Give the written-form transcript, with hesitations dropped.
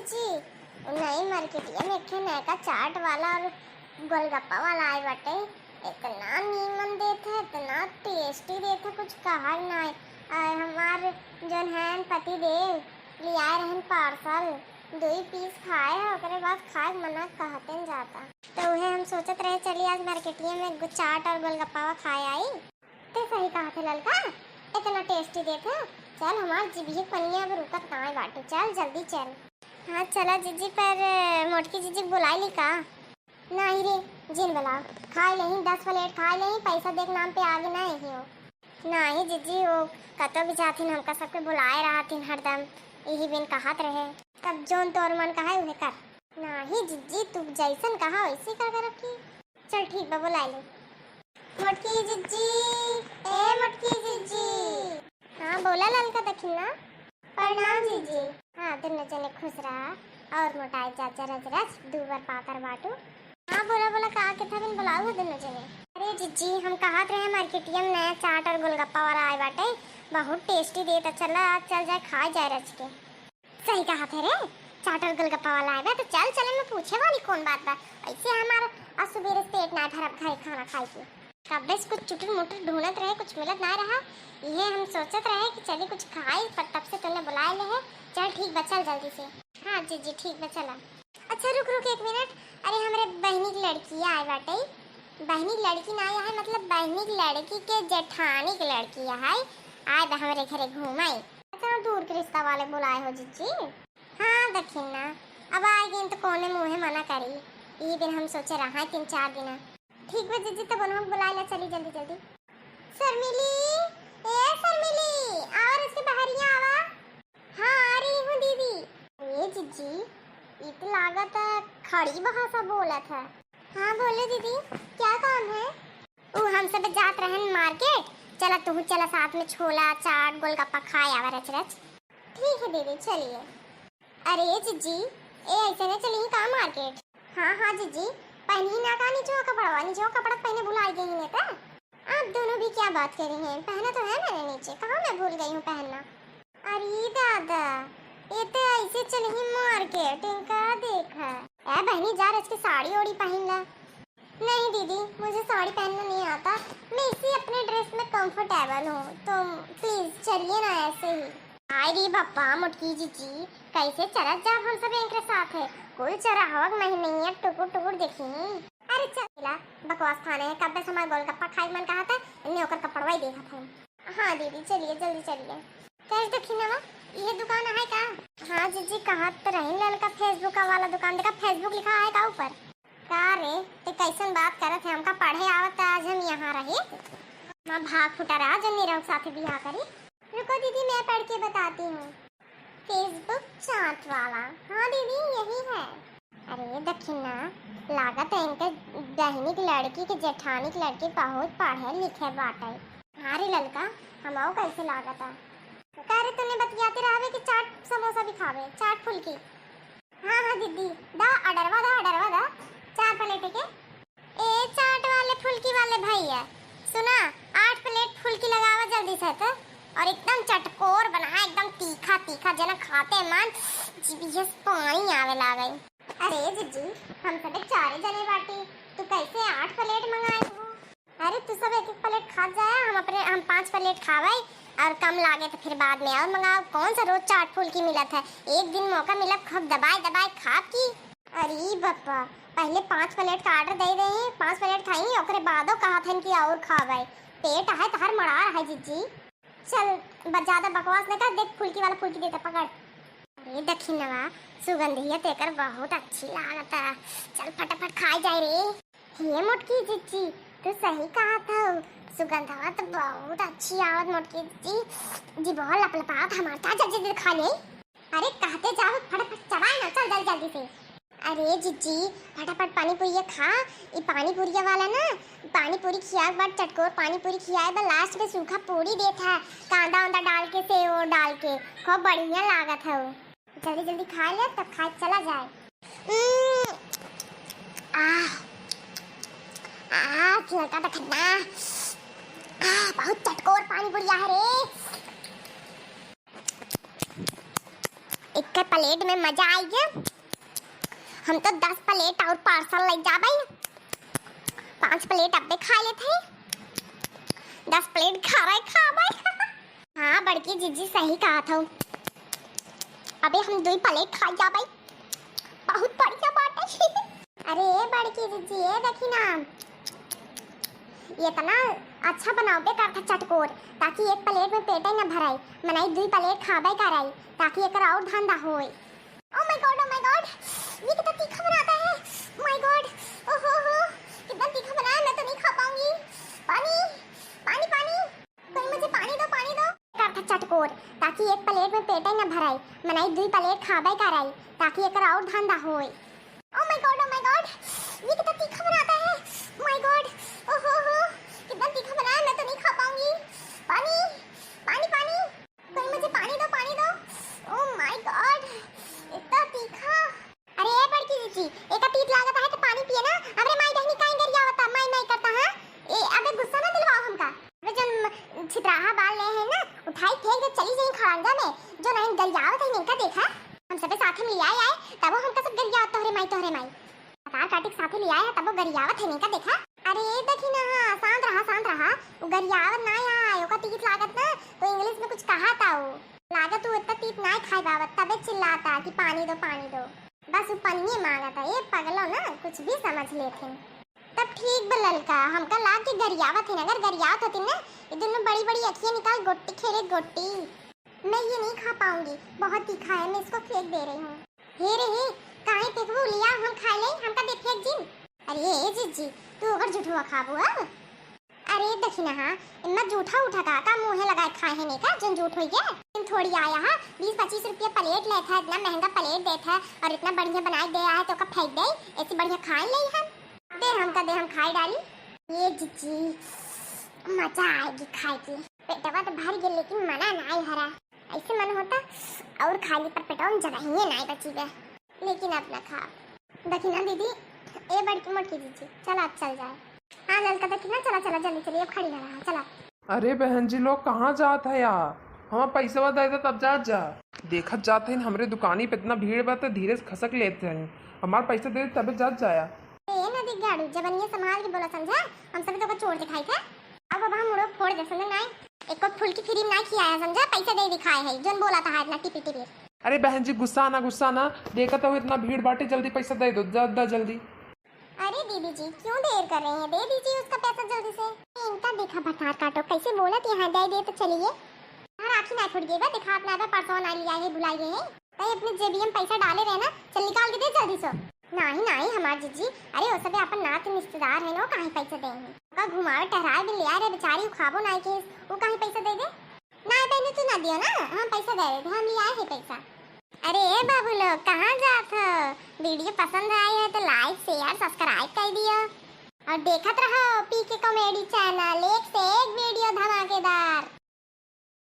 जीजी नई मार्केटिया में एक नया चाट वाला और गोलगप्पा वाला आए बाटे। इतना नीमन देते, इतना टेस्टी देते, कुछ कहा ना है। और हमार जौन है पति देव ले आए रहन पार्सल, 2 पीस खाए है, ओकरे बाद खाए मना कहते न जाता। तो उहे हम सोचत रहे चली आज मार्केटिया में चाट और गोलगप्पा खाए आई। ते सही कहा थे ललका, इतना टेस्टी देते। चल हमार जीभी पनिया अब रुकत ना बाटे, चल जल्दी चल। हाँ चला जीजी, पर मोटकी जीजी बुलाई ली का? नहीं रे, जिन बुलाओ, खा लेही 10 प्लेट खा लेही, पैसा देख नाम पे आगे ना ही हो। नहीं जीजी, वो कतो भी जाथिन हमका सबके बुलाए रहथिन हरदम, यही बिन कहत रहे, तब जोन तोर मन कहा उहे कर। नहीं जीजी, तू जैसन कहा वैसे कर रखी। चल ठीक बा, बुला ले। मोटकी जीजी, ए मोटकी जीजी। हाँ बोला ललका दखिना। प्रणाम जीजी। हाँ दोनों जने खुश रहा और मोटाई चाचा रज रज 2 बार पाकर बाटू। हाँ बोला बोला कहा के था बिन बुलाओ दोनों जने। अरे जीजी हम कहत रहे मार्केटिया में नया चाट और गोलगप्पा वाला आए बाटे, बहुत टेस्टी देता, चला चल जाए खा जाए रच के। सही कहा थे रे, चाट और गोलगप्पा वाला आए बा तो चल चले, मैं पूछे वाली कौन बात बा। ऐसे हमारा आज सुबह पेट ना भरब घर खाना खाई के, कब बस कुछ चुटुर मुटुर ढूंढत रहे, कुछ मिलत ना रहा। ये हम सोचत रहे कि चलिए कुछ खाए, पर तब से तूने बुलाए ले है। चल ठीक बा, चल जल्दी से। हाँ जीजी ठीक बा, चला। अच्छा रुक रुक 1 मिनट, अरे हमारे बहनी की लड़की आए बाटे। बहनी की लड़की ना है, मतलब बहनी की लड़की के जेठानी की लड़की है, आए बा हमारे घरे घूमाई। अच्छा दूर के रिश्ता वाले बुलाए हो जीजी? हाँ दखिन ना, अब आएगी तो कोने मुँहे मना करी। ये दिन हम सोचे रहा 3-4 दिन। ठीक बा जीजी, तब हम बुला ले, चली जल्दी जल्दी। शर्मिली, ए शर्मिली, और इसके बाहरिया आवा। हाँ आ रही हूँ दीदी। ए जीजी, इत लागत खड़ी भाषा बोला था। हाँ बोले दीदी, क्या काम है? वो हम सब जात रहन मार्केट, चला तू चला साथ में, छोला चाट गोलगप्पा खाए आवा रच रच। ठीक है दीदी चलिए। अरे जीजी ए ऐसे न चली का मार्केट? हाँ हाँ जीजी, पहनी ना का नीचो कपड़ा पहने भुला गई ने ता। आप दोनों भी क्या बात कर रही हैं? पहना तो है मैंने नीचे, कहाँ मैं भूल गई हूँ पहनना। अरे दादा, ये तो ऐसे चली मार्केट, इनका देखा। ए बहनी जा रच के साड़ी ओड़ी पहन ला। नहीं दीदी, मुझे साड़ी पहनना नहीं आता, मैं इसी अपने ड्रेस में कंफर्टेबल हूँ, तो प्लीज चलिए ना ऐसे ही। अरे बापा मोटकी जीजी, कैसे चला जब हम सब एक साथ है, कोई चराहवक नहीं है, टुकुर टुकुर देखी। अरे चला बकवास खाने हैं, कब से हमारा गोलगप्पा खाई मन कहा था, इन्हें होकर कपड़वा ही देखा था। हाँ दीदी चलिए जल्दी चलिए। कैसे दखिना वा, ये दुकान है का? हाँ जीजी कहा तो रही ललका फेसबुक वाला दुकान, देखा फेसबुक लिखा है का ऊपर? का रे ते कैसन बात करत है, हमका पढ़े आवत आज हम यहाँ रहे, माँ भाग फुटा रहा जो नीरव साथे बियाह करी। रुको दीदी मैं पढ़ के बताती हूँ। फेसबुक चाट वाला, हाँ दीदी यही है। अरे दखिना लागत है इनके बहनी की लड़की की जेठानी की लड़की बहुत पढ़े लिखे बाटे। हाँ रे ललका, हम कैसे लागत है? कह रहे तूने बतियाते रहे कि चाट समोसा भी खावे, चाट फुल्की। हाँ हाँ दीदी दा अडरवा दा 4 प्लेट के। ए चाट वाले फुल्की वाले भैया सुना, 8 प्लेट फुल्की लगावा जल्दी से तो, और एकदम चटकोर बना, एकदम तीखा तीखा, जना खाते मन जीभ पानी आवे लागे। अरे जीजी हम सब 4 जने बाटी, तू कैसे 8 प्लेट मंगाए हो? अरे तू सब 1-1 प्लेट खा जाया, हम 5 प्लेट खावे और कम लागे तो फिर बाद में और मंगाओ। कौन सा रोज चाट फुल्की मिलत है, एक दिन मौका मिला खूब दबाए खा की। अरे बापा पहले 5 प्लेट का ऑर्डर दे रहे, 5 प्लेट खाई और बादो कहा था कि और खावे, पेट है तो हर मड़ा है जीजी। चल ज्यादा बकवास नहीं कर, देख फुल्की वाला फुल्की देता पकड़। अरे दखिनवा सुगंधिया तेकर बहुत अच्छी लागत है, चल फटाफट खाई जाए रे। ये मोटकी जीजी तो सही कहा था, सुगंधवा तो बहुत अच्छी आवत मोटकी जी बहुत लपलपात, हमार ताजा जल्दी खा ले। अरे कहते जाओ फटाफट चबाए ना, चल जल्दी से। अरे जीजी फटाफट पानी पूरी खा, ये पानी पूरी वाला ना पानी पूरी खिया के बाद चटकोर पानी पूरी खियाए बा, लास्ट में सूखा पूरी देता है, कांदा वांदा डाल के सेव डाल के, खूब बढ़िया लागत है वो। जल्दी जल्दी खा ले तब खा चला जाए। लड़का तो ठंडा, बहुत चटकोर पानी पूरी है रे। एक प्लेट में मजा आई गया। हम तो 10 प्लेट और पार्सल ले जा भाई। 5 प्लेट अब खा लेते, 10 प्लेट खा भाई। हाँ बड़की जीजी सही कहा था। अबे हम 2 प्लेट खा जा भाई, बहुत बढ़िया बात है। अरे बड़की जीजी ये देखी ना, ये इतना अच्छा बनाओगे का चटकोर, ताकि एक प्लेट में पेट ही न भराई, मनाई 2 प्लेट खाबे कराई, ताकि एक और धंधा होए। ओ माय गॉड, ये कितना तीखा बनाता है। माय गॉड, ओहो हो, कितना तीखा बनाया, मैं तो नहीं खा पाऊंगी। पानी पानी पानी, कोई मुझे पानी दो का चटकोर, ताकि एक प्लेट में पेट ही न भराई, मनाई 2 प्लेट खाबे कराई, ताकि एक और धंधा होए। ओ माय गॉड, ये कितना तीखा बनाता है। माय गॉड, ओहो हो, कितना तीखा बनाया, मैं तो नहीं खा पाऊंगी। पानी पानी पानी, कोई मुझे पानी दो। ओ माय गॉड, इतना तीखा। अरे ये बड़की जीजी, एक तीत लागत है तो पानी पिए ना। अरे माय बहनी काहे गरिया होता, माय करता है। ए अबे गुस्सा ना दिलवाओ हमका। अबे जो छितराहा बाल ले है ना, उठाई फेंक दे चली जाई खड़ंजा में। जो नहीं गरियावत है इनका देखा, हम सबे साथ में ले आए तब वो हमका सब गरियावत तोहरे माई तार काटिक साथे ले आया तब वो गरियावत है इनका देखा। अरे ये देखी ना, शांत रहा, वो गरियावत ना आया, ओका तीत लागत ना, तो इंग्लिश में कुछ कहा था वो लागत, वो इतना तीत ना खाई बावत, तबे चिल्लाता कि पानी दो। बस वो पन्नी मांगता। ये पगलो ना कुछ भी समझ लेते। तब ठीक बलल का हमका लाग के गरियावत है। अगर गरियावत होती ना, ये दोनों बड़ी अखियां निकाल गोटी खेले गोटी। मैं ये नहीं खा पाऊंगी, बहुत तीखा है, मैं इसको फेंक दे रही हूँ। हे रे काहे फेंकबू, लिया हम खा ले, हमका दे फेंक जिन। अरे ये जीजी तू अगर झूठवा खाबू अब। अरे देखी ना, हाँ इतना झूठा उठा का मुंह लगाए खाए है नहीं का, जन झूठ हो गया। तुम थोड़ी आया है 20-25 रुपया प्लेट लेता है, इतना महंगा प्लेट देता है और इतना बढ़िया बनाई दे है, तो कब फेंक दे, ऐसे बढ़िया खाए ले हम दे हम खाई डाली। ये जीजी मजा आएगी खाए की, पेटवा तो भर गया लेकिन मना ना हरा। ऐसे मन होता और खाली पर पेटवा जगह ही नहीं बची बे, लेकिन अब ना खा। देखी ना दीदी, ए बड़की मोटकी दीदी, चल आप चल जाए। हाँ ललका देखी ना, चला जल्दी चलिए, अब खड़ी रहा, चला। अरे बहन जी लोग कहाँ जात है यार, हम पैसा दे दे तब जा देखत जाते हैं हमरे दुकानी पे इतना भीड़ बा तो धीरे से खसक लेते हैं, हमारा पैसा दे तबे जाया। ए ना दिख गाड़ू जबनिया संभाल के बोला, समझा, हम सब तो को छोड़ दिखाई था। अब बाबा हम मुड़ो फोड़ दे, समझ नहीं, एक को फुल की क्रीम ना खियाया, समझा, पैसा दे दिखाए है जोन बोला था इतना टिपी। अरे बहन जी गुस्सा ना, देखा तो इतना भीड़ बाटे, जल्दी पैसा दे दो जल्दी। अरे दीदी जी क्यों देर कर रही हैं, दे दीजिए उसका पैसा जल्दी से। इनका देखा भटार काटो कैसे बोला कि यहाँ दे तो चलिए। यार आखिर ना छूट गई बा, दिखा अपना परसों ना लिया है, भुलाई गए हैं, कहीं अपने जेबी में पैसा डाले रहे ना, चल निकाल के दे जल्दी से। नहीं हमार जीजी, अरे वो सब अपन नात रिश्तेदार है ना, कहीं पैसा देंगे, का घुमावे टहराए भी ले आ रहे बेचारी, खाबो ना के वो कहीं पैसा दे दे ना, बहने तू ना दियो ना, हम पैसा दे रहे थे, हम ले आए हैं पैसा। अरे बाबू लोग कहाँ जात हो, वीडियो पसंद आई है तो लाइक शेयर सब्सक्राइब कर दियो और देखत रहो पीके कॉमेडी चैनल, एक से एक वीडियो धमाकेदार।